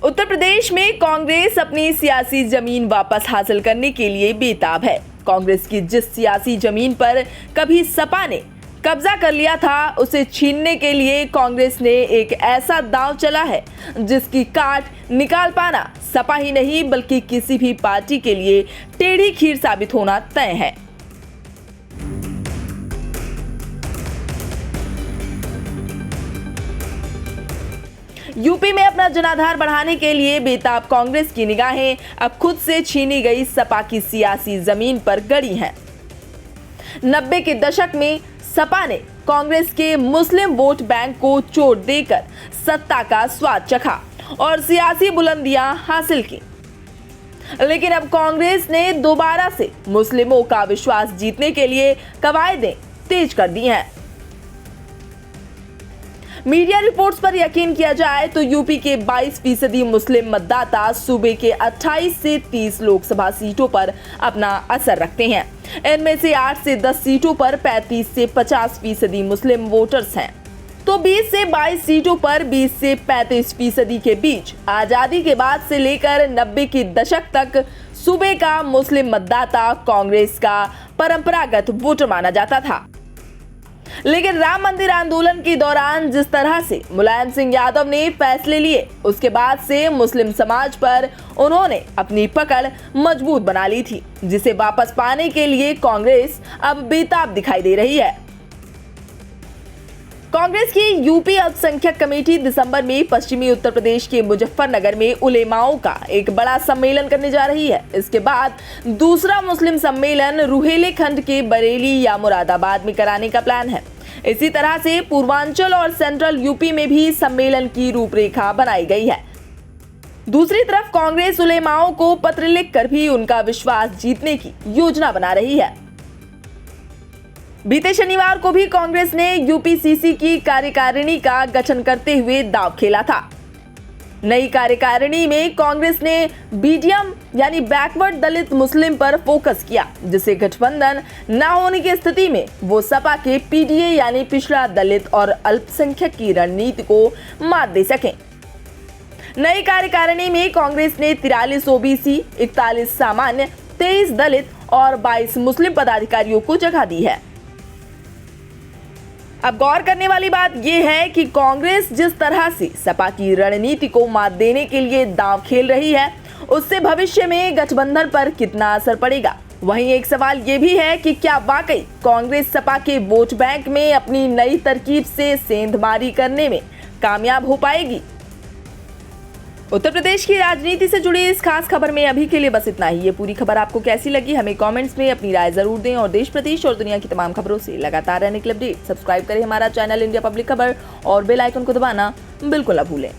उत्तर प्रदेश में कांग्रेस अपनी सियासी जमीन वापस हासिल करने के लिए बेताब है। कांग्रेस की जिस सियासी जमीन पर कभी सपा ने कब्जा कर लिया था, उसे छीनने के लिए कांग्रेस ने एक ऐसा दांव चला है जिसकी काट निकाल पाना सपा ही नहीं बल्कि किसी भी पार्टी के लिए टेढ़ी खीर साबित होना तय है। यूपी में अपना जनाधार बढ़ाने के लिए बेताब कांग्रेस की निगाहें अब खुद से छीनी गई सपा की सियासी जमीन पर गड़ी हैं। 90 के दशक में सपा ने कांग्रेस के मुस्लिम वोट बैंक को चोट देकर सत्ता का स्वाद चखा और सियासी बुलंदियां हासिल की। लेकिन अब कांग्रेस ने दोबारा से मुस्लिमों का विश्वास जीतने के लिए कवायदें तेज कर दी हैं। मीडिया रिपोर्ट्स पर यकीन किया जाए तो यूपी के 22% मुस्लिम मतदाता सूबे के 28 से 30 लोकसभा सीटों पर अपना असर रखते हैं। इनमें से 8 से 10 सीटों पर 35 से 50% मुस्लिम वोटर्स हैं, तो 20 से 22 सीटों पर 20 से 35% के बीच आजादी के बाद से लेकर 90 के दशक तक सूबे का मुस्लिम मतदाता कांग्रेस का परंपरागत वोटर माना जाता था। लेकिन राम मंदिर आंदोलन के दौरान जिस तरह से मुलायम सिंह यादव ने फैसले लिए, उसके बाद से मुस्लिम समाज पर उन्होंने अपनी पकड़ मजबूत बना ली थी, जिसे वापस पाने के लिए कांग्रेस अब बेताब दिखाई दे रही है। कांग्रेस की यूपी अल्पसंख्यक कमेटी दिसंबर में पश्चिमी उत्तर प्रदेश के मुजफ्फरनगर में उलेमाओं का एक बड़ा सम्मेलन करने जा रही है। इसके बाद दूसरा मुस्लिम सम्मेलन रुहेलखंड के बरेली या मुरादाबाद में कराने का प्लान है। इसी तरह से पूर्वांचल और सेंट्रल यूपी में भी सम्मेलन की रूपरेखा बनाई गई है। दूसरी तरफ कांग्रेस उलेमाओं को पत्र लिखकर भी उनका विश्वास जीतने की योजना बना रही है। बीते शनिवार को भी कांग्रेस ने यूपीसीसी की कार्यकारिणी का गठन करते हुए दांव खेला था। नई कार्यकारिणी में कांग्रेस ने बीडीएम यानी बैकवर्ड दलित मुस्लिम पर फोकस किया, जिसे गठबंधन न होने की स्थिति में वो सपा के पीडीए यानी पिछड़ा दलित और अल्पसंख्यक की रणनीति को मात दे सकें। नई कार्यकारिणी में कांग्रेस ने 43 ओबीसी, 41 सामान्य, 23 दलित और 22 मुस्लिम पदाधिकारियों को जगह दी है। अब गौर करने वाली बात यह है कि कांग्रेस जिस तरह से सपा की रणनीति को मात देने के लिए दांव खेल रही है, उससे भविष्य में गठबंधन पर कितना असर पड़ेगा। वहीं एक सवाल यह भी है कि क्या वाकई कांग्रेस सपा के वोट बैंक में अपनी नई तरकीब से सेंधमारी करने में कामयाब हो पाएगी। उत्तर प्रदेश की राजनीति से जुड़ी इस खास खबर में अभी के लिए बस इतना ही। ये पूरी खबर आपको कैसी लगी, हमें कमेंट्स में अपनी राय जरूर दें और देश प्रदेश और दुनिया की तमाम खबरों से लगातार रहने के लिए अपडेट सब्सक्राइब करें हमारा चैनल इंडिया पब्लिक खबर और बेल आइकन को दबाना बिल्कुल न भूलें।